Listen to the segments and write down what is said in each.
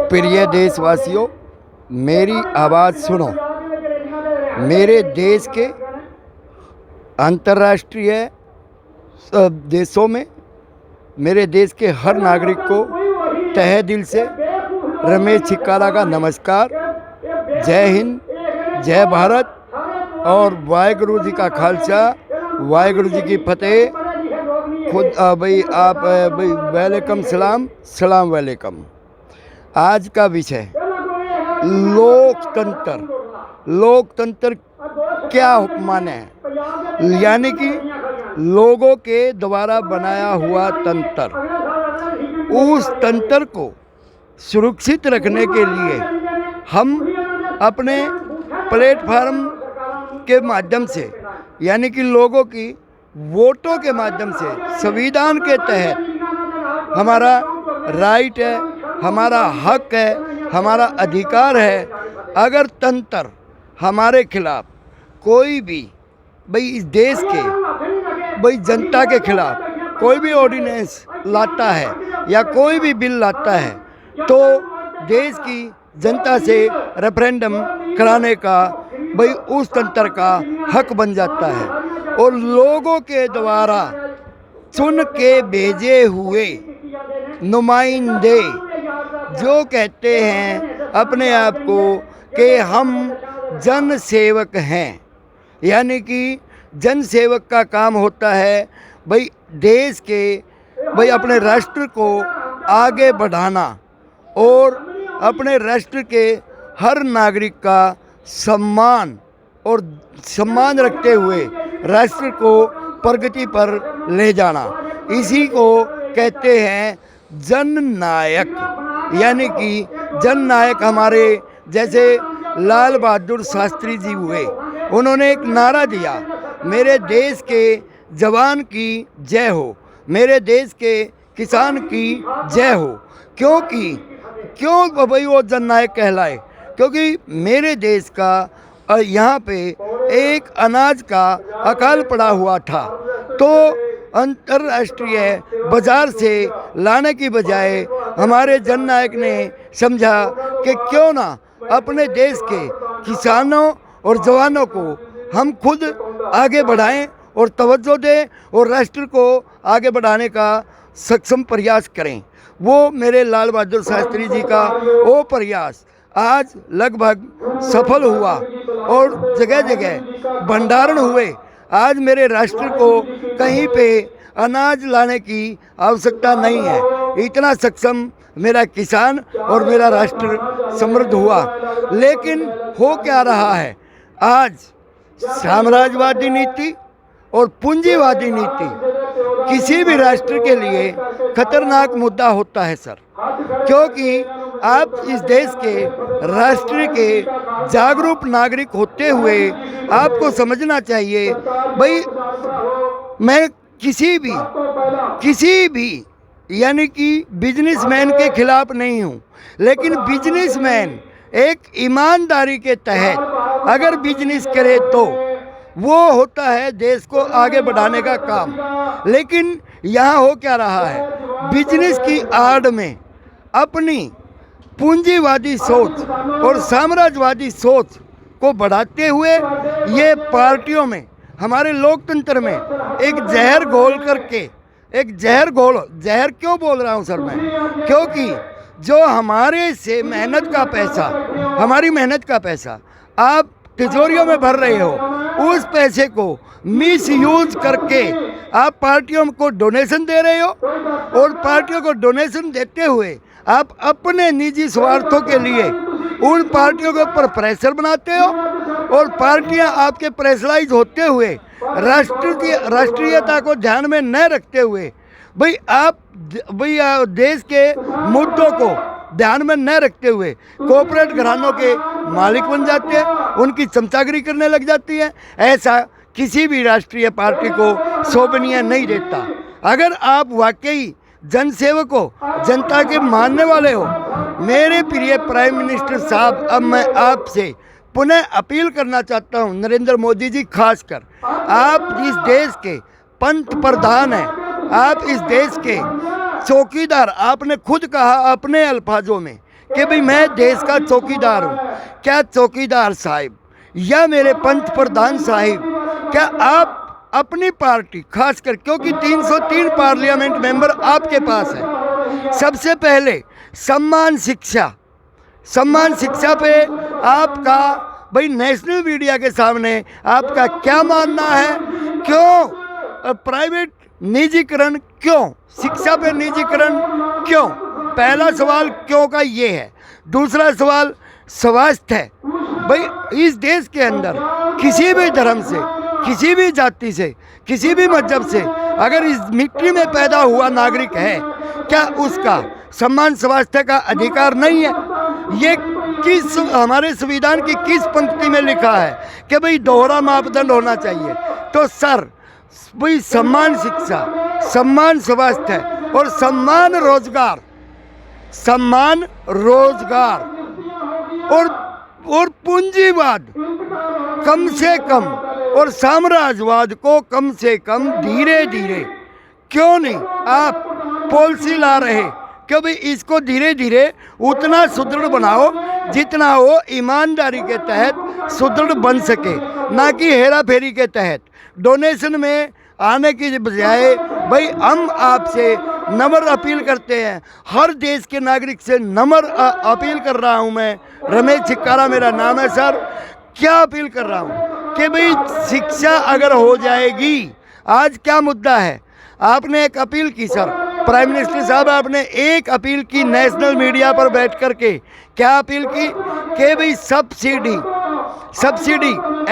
प्रिय देशवासियों, मेरी आवाज़ सुनो। मेरे देश के अंतर्राष्ट्रीय देशों में मेरे देश के हर नागरिक को तहे दिल से रमेश छिक्काला का नमस्कार। जय हिंद, जय भारत और वाहेगुरु जी का खालसा, वाहेगुरु जी की फतेह। खुद भाई आप भाई वेलकम, सलाम वेलकम। आज का विषय लोकतंत्र क्या माने है, यानी कि लोगों के द्वारा बनाया हुआ तंत्र। उस तंत्र को सुरक्षित रखने के लिए हम अपने प्लेटफार्म के माध्यम से, यानी कि लोगों की वोटों के माध्यम से, संविधान के तहत हमारा राइट है, हमारा हक है, हमारा अधिकार है। अगर तंत्र हमारे खिलाफ कोई भी इस देश के जनता के खिलाफ कोई भी ऑर्डिनेंस लाता है या कोई भी बिल लाता है, तो देश की जनता से रेफरेंडम कराने का उस तंत्र का हक बन जाता है। और लोगों के द्वारा चुन के भेजे हुए नुमाइंदे जो कहते हैं अपने आप को कि हम जन सेवक हैं, यानी कि जन सेवक का काम होता है देश के अपने राष्ट्र को आगे बढ़ाना और अपने राष्ट्र के हर नागरिक का सम्मान रखते हुए राष्ट्र को प्रगति पर ले जाना। इसी को कहते हैं जननायक। यानी कि जननायक हमारे जैसे लाल बहादुर शास्त्री जी हुए, उन्होंने एक नारा दिया, मेरे देश के जवान की जय हो, मेरे देश के किसान की जय हो। क्यों वो जननायक कहलाए? क्योंकि मेरे देश का यहाँ पे एक अनाज का अकाल पड़ा हुआ था, तो अंतर्राष्ट्रीय बाज़ार से लाने की बजाय हमारे जननायक ने समझा कि क्यों ना अपने देश के किसानों और जवानों को हम खुद आगे बढ़ाएं और तवज्जो दें और राष्ट्र को आगे बढ़ाने का सक्षम प्रयास करें। वो मेरे लाल बहादुर शास्त्री जी का वो प्रयास आज लगभग सफल हुआ और जगह जगह भंडारण हुए। आज मेरे राष्ट्र को कहीं पे अनाज लाने की आवश्यकता नहीं है, इतना सक्षम मेरा किसान और मेरा राष्ट्र समृद्ध हुआ। लेकिन हो क्या रहा है, आज साम्राज्यवादी नीति और पूंजीवादी नीति किसी भी राष्ट्र के लिए खतरनाक मुद्दा होता है सर। क्योंकि आप इस देश के राष्ट्र के जागरूक नागरिक होते हुए आपको समझना चाहिए मैं किसी भी यानी कि बिजनेसमैन के खिलाफ नहीं हूँ, लेकिन बिजनेसमैन एक ईमानदारी के तहत अगर बिजनेस करे तो वो होता है देश को आगे बढ़ाने का काम। लेकिन यहाँ हो क्या रहा है, बिजनेस की आड़ में अपनी पूंजीवादी सोच और साम्राज्यवादी सोच को बढ़ाते हुए ये पार्टियों में, हमारे लोकतंत्र में एक जहर घोल करके, जहर क्यों बोल रहा हूँ सर मैं, क्योंकि जो हमारे से हमारी मेहनत का पैसा आप तिजोरियों में भर रहे हो, उस पैसे को मिस यूज करके आप पार्टियों को डोनेशन दे रहे हो और पार्टियों को डोनेशन देते हुए आप अपने निजी स्वार्थों के लिए उन पार्टियों के ऊपर प्रेशर बनाते हो और पार्टियां आपके प्रेशराइज होते हुए राष्ट्रीयता को ध्यान में न रखते हुए आप देश के मुद्दों को ध्यान में न रखते हुए कॉर्पोरेट घरानों के मालिक बन जाते हैं, उनकी चमचागिरी करने लग जाती है। ऐसा किसी भी राष्ट्रीय पार्टी को शोभनीय नहीं देता। अगर आप वाकई जनसेवक हो, जनता के मानने वाले हो, मेरे प्रिय प्राइम मिनिस्टर साहब, अब मैं आपसे पुनः अपील करना चाहता हूं, नरेंद्र मोदी जी खासकर, आप इस देश के पंत प्रधान हैं, आप इस देश के चौकीदार, आपने खुद कहा अपने अल्फाजों में कि भाई मैं देश का चौकीदार हूँ। क्या चौकीदार साहिब या मेरे पंच प्रधान साहिब, क्या आप अपनी पार्टी खासकर, क्योंकि 303 पार्लियामेंट मेंबर आपके पास है, सबसे पहले सम्मान शिक्षा पे आपका भाई नेशनल मीडिया के सामने आपका क्या मानना है? क्यों प्राइवेट निजीकरण, क्यों शिक्षा पे निजीकरण, क्यों? पहला सवाल क्यों का ये है। दूसरा सवाल स्वास्थ्य है। भाई इस देश के अंदर किसी भी धर्म से, किसी भी जाति से, किसी भी मजहब से अगर इस मिट्टी में पैदा हुआ नागरिक है, क्या उसका सम्मान स्वास्थ्य का अधिकार नहीं है? ये किस हमारे संविधान की किस पंक्ति में लिखा है कि भाई दोहरा मापदंड होना चाहिए? तो सर भाई सम्मान शिक्षा, सम्मान स्वास्थ्य और सम्मान रोजगार और पूंजीवाद कम से कम और साम्राज्यवाद को कम से कम धीरे धीरे क्यों नहीं आप पॉलिसी ला रहे? क्यों भाई इसको धीरे धीरे उतना सुदृढ़ बनाओ जितना वो ईमानदारी के तहत सुदृढ़ बन सके, ना कि हेरा फेरी के तहत डोनेशन में आने की बजाय। भाई हम आपसे नम्र अपील करते हैं, हर देश के नागरिक से नम्र अपील कर रहा हूं। मैं रमेश छिक्कारा मेरा नाम है सर। क्या अपील कर रहा हूं कि भाई शिक्षा अगर हो जाएगी, आज क्या मुद्दा है? आपने एक अपील की सर, प्राइम मिनिस्टर साहब आपने एक अपील की नेशनल मीडिया पर बैठ करके। क्या अपील की कि भाई सब्सिडी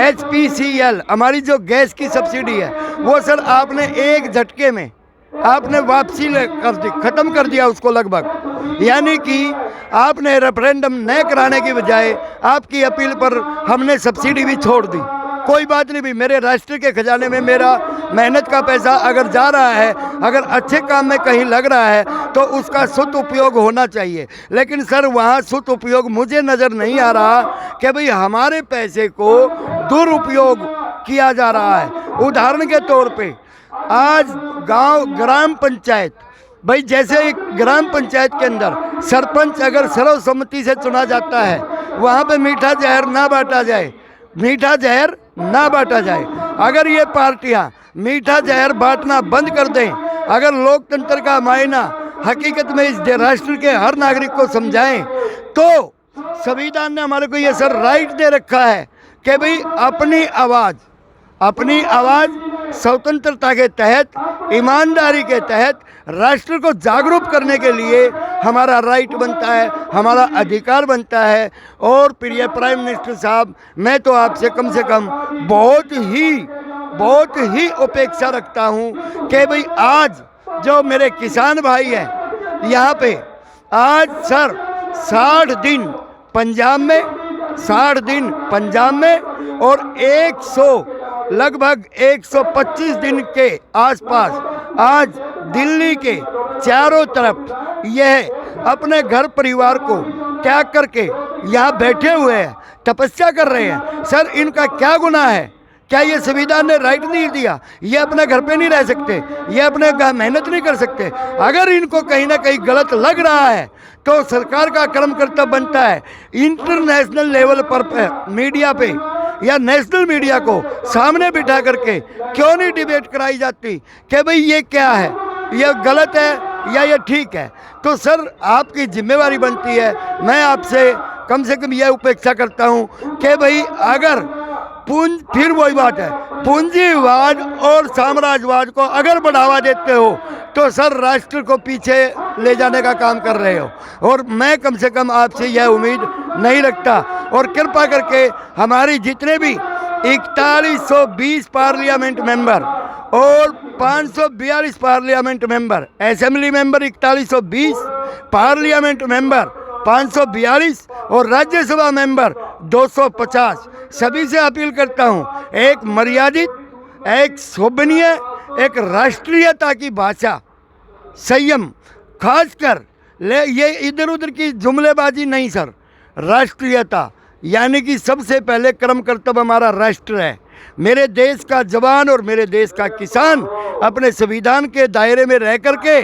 HPCL हमारी जो गैस की सब्सिडी है वो सर आपने एक झटके में आपने वापसी कर दी, ख़त्म कर दिया उसको लगभग। यानी कि आपने रेफरेंडम न कराने की बजाय आपकी अपील पर हमने सब्सिडी भी छोड़ दी। कोई बात नहीं भी, मेरे राष्ट्र के खजाने में मेरा मेहनत का पैसा अगर जा रहा है, अगर अच्छे काम में कहीं लग रहा है तो उसका सदुपयोग होना चाहिए। लेकिन सर वहाँ सदुपयोग मुझे नज़र नहीं आ रहा कि भाई हमारे पैसे को दुरुपयोग किया जा रहा है। उदाहरण के तौर पे आज ग्राम पंचायत, भाई जैसे एक ग्राम पंचायत के अंदर सरपंच अगर सर्वसम्मति से चुना जाता है, वहाँ पे मीठा जहर ना बांटा जाए। अगर ये पार्टियां मीठा जहर बांटना बंद कर दें, अगर लोकतंत्र का मायना हकीकत में इस राष्ट्र के हर नागरिक को समझाएं, तो संविधान ने हमारे को ये सर राइट दे रखा है कि भाई अपनी आवाज़ स्वतंत्रता के तहत, ईमानदारी के तहत राष्ट्र को जागरूक करने के लिए हमारा राइट बनता है, हमारा अधिकार बनता है। और प्रिय प्राइम मिनिस्टर साहब, मैं तो आपसे कम से कम बहुत ही अपेक्षा रखता हूँ कि भाई आज जो मेरे किसान भाई हैं यहाँ पे, आज सर 60 दिन पंजाब में और लगभग 125 दिन के आसपास आज दिल्ली के चारों तरफ यह अपने घर परिवार को त्याग करके यहाँ बैठे हुए हैं, तपस्या कर रहे हैं। सर इनका क्या गुनाह है? क्या ये संविधान ने राइट नहीं दिया? ये अपने घर पे नहीं रह सकते? ये अपने मेहनत नहीं कर सकते? अगर इनको कहीं ना कहीं गलत लग रहा है तो सरकार का कर्म कर्तव्य बनता है इंटरनेशनल लेवल पर मीडिया पे या नेशनल मीडिया को सामने बिठा करके क्यों नहीं डिबेट कराई जाती कि भाई ये क्या है, ये गलत है या ये ठीक है? तो सर आपकी जिम्मेवारी बनती है। मैं आपसे कम से कम यह अपेक्षा करता हूँ कि भाई अगर फिर वही बात है, पूंजीवाद और साम्राज्यवाद को अगर बढ़ावा देते हो तो सर राष्ट्र को पीछे ले जाने का काम कर रहे हो। और मैं कम से कम आपसे यह उम्मीद नहीं रखता। और कृपा करके हमारी जितने भी 4120 पार्लियामेंट मेंबर और 542 parliament member, assembly member 4120, parliament member 542 और राज्यसभा मेंबर 250, सभी से अपील करता हूँ, एक मर्यादित, एक शोभनीय, एक राष्ट्रीयता की भाषा, संयम, खासकर ये इधर उधर की जुमलेबाजी नहीं सर, राष्ट्रीयता यानी कि सबसे पहले कर्म कर्तव्य हमारा राष्ट्र है। मेरे देश का जवान और मेरे देश का किसान अपने संविधान के दायरे में रह करके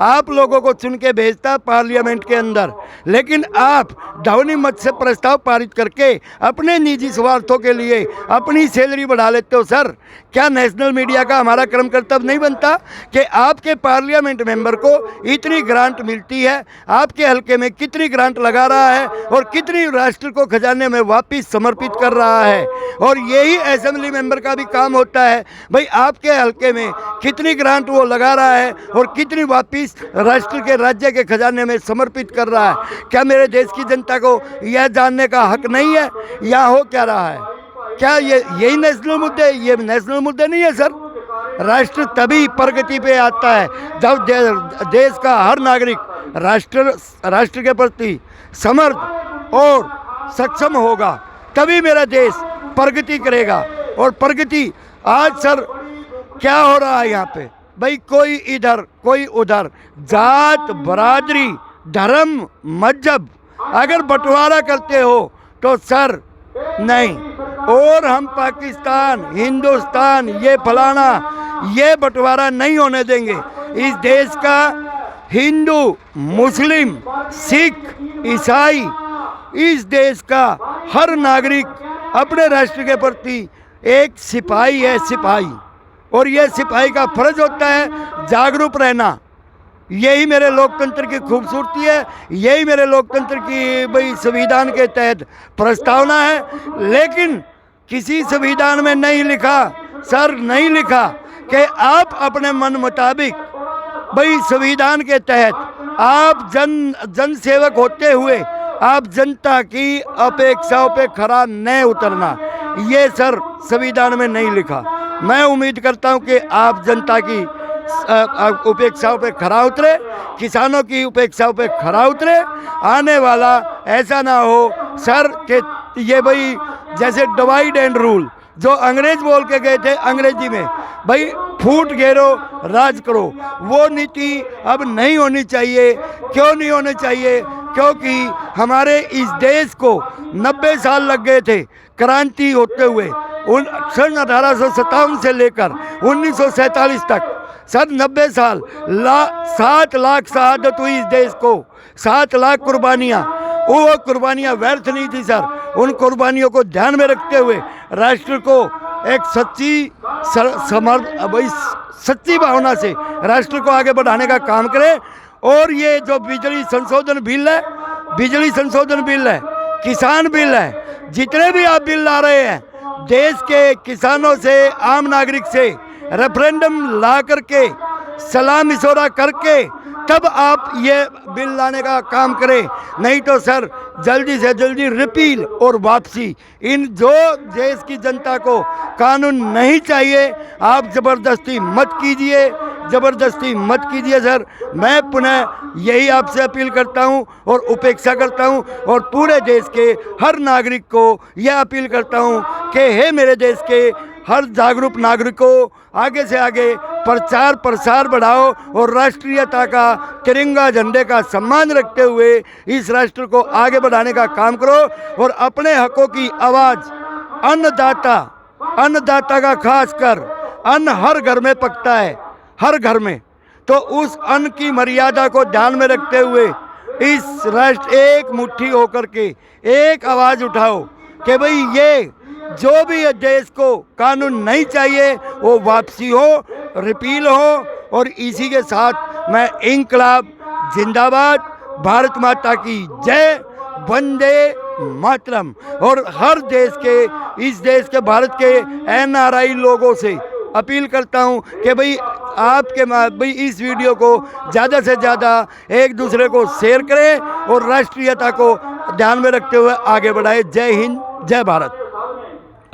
आप लोगों को चुन के भेजता पार्लियामेंट के अंदर, लेकिन आप ध्वनि मत से प्रस्ताव पारित करके अपने निजी स्वार्थों के लिए अपनी सैलरी बढ़ा लेते हो। सर, क्या नेशनल मीडिया का हमारा कर्म कर्तव्य नहीं बनता कि आपके पार्लियामेंट मेंबर को इतनी ग्रांट मिलती है, आपके हल्के में कितनी ग्रांट लगा रहा है और कितनी राष्ट्र को खजाने में वापस समर्पित कर रहा है, और यही असेंबली मेंबर का भी काम होता है भाई आपके हल्के में कितनी ग्रांट वो लगा रहा है और कितनी वापस राष्ट्र के राज्य के खजाने में समर्पित कर रहा है। क्या मेरे देश की जनता को यह जानने का हक नहीं है या हो क्या रहा है? क्या यही नेशनल मुद्दे? ये नेशनल मुद्दे नहीं है सर। राष्ट्र तभी प्रगति पे आता है जब देश का हर नागरिक राष्ट्र के प्रति समर्थ और सक्षम होगा, तभी मेरा देश प्रगति करेगा। और प्रगति आज सर क्या हो रहा है यहाँ पे भाई, कोई इधर कोई उधर, जात बरादरी धर्म मजहब अगर बंटवारा करते हो तो सर नहीं, और हम पाकिस्तान हिंदुस्तान ये फलाना ये बंटवारा नहीं होने देंगे। इस देश का हिंदू मुस्लिम सिख ईसाई, इस देश का हर नागरिक अपने राष्ट्र के प्रति एक सिपाही है, सिपाही, और यह सिपाही का फर्ज होता है जागरूक रहना। यही मेरे लोकतंत्र की खूबसूरती है, यही मेरे लोकतंत्र की भाई संविधान के तहत प्रस्तावना है। लेकिन किसी संविधान में नहीं लिखा सर, नहीं लिखा कि आप अपने मन मुताबिक भाई संविधान के तहत आप जन सेवक होते हुए आप जनता की अपेक्षाओं पे खरा न उतरना, ये सर संविधान में नहीं लिखा। मैं उम्मीद करता हूं कि आप जनता की उपेक्षाओं पे खरा उतरे, किसानों की उपेक्षाओं पे खरा उतरे। आने वाला ऐसा ना हो सर कि ये भाई जैसे डिवाइड एंड रूल जो अंग्रेज बोल के गए थे अंग्रेजी में, भाई फूट घेरो राज करो, वो नीति अब नहीं होनी चाहिए। क्यों नहीं होनी चाहिए? क्योंकि हमारे इस देश को 90 साल लग गए थे क्रांति होते हुए, सन 1857 से लेकर 1947 तक सर 90 साल 7 लाख शहादत हुई इस देश को, 7 लाख कुर्बानियाँ। वो कुर्बानियाँ व्यर्थ नहीं थी सर। उन कुर्बानियों को ध्यान में रखते हुए राष्ट्र को एक सच्ची भावना से राष्ट्र को आगे बढ़ाने का काम करें। और ये जो बिजली संशोधन बिल है, किसान बिल है, जितने भी आप बिल ला रहे हैं, देश के किसानों से आम नागरिक से रेफरेंडम ला करके सलाह मशवरा करके तब आप ये बिल लाने का काम करें। नहीं तो सर जल्दी से जल्दी रिपील और वापसी, इन जो देश की जनता को कानून नहीं चाहिए आप ज़बरदस्ती मत कीजिए सर। मैं पुनः यही आपसे अपील करता हूं और उपेक्षा करता हूं और पूरे देश के हर नागरिक को यह अपील करता हूं कि हे मेरे देश के हर जागरूक नागरिकों, आगे से आगे प्रचार प्रसार बढ़ाओ और राष्ट्रीयता का तिरंगा झंडे का सम्मान रखते हुए इस राष्ट्र को आगे बढ़ाने का काम करो। और अपने हकों की आवाज़ अन्नदाता का खास कर, अन्न हर घर में पकता है, हर घर में, तो उस अन्न की मर्यादा को ध्यान में रखते हुए इस राष्ट्र एक मुट्ठी होकर के एक आवाज़ उठाओ कि भाई ये जो भी देश को कानून नहीं चाहिए वो वापसी हो, रिपील हो। और इसी के साथ मैं इंकलाब जिंदाबाद, भारत माता की जय, वंदे मातरम, और हर देश के, इस देश के भारत के NRI लोगों से अपील करता हूं कि भाई भाई इस वीडियो को ज़्यादा से ज़्यादा एक दूसरे को शेयर करें और राष्ट्रीयता को ध्यान में रखते हुए आगे बढ़ाएं। जय हिंद, जय भारत।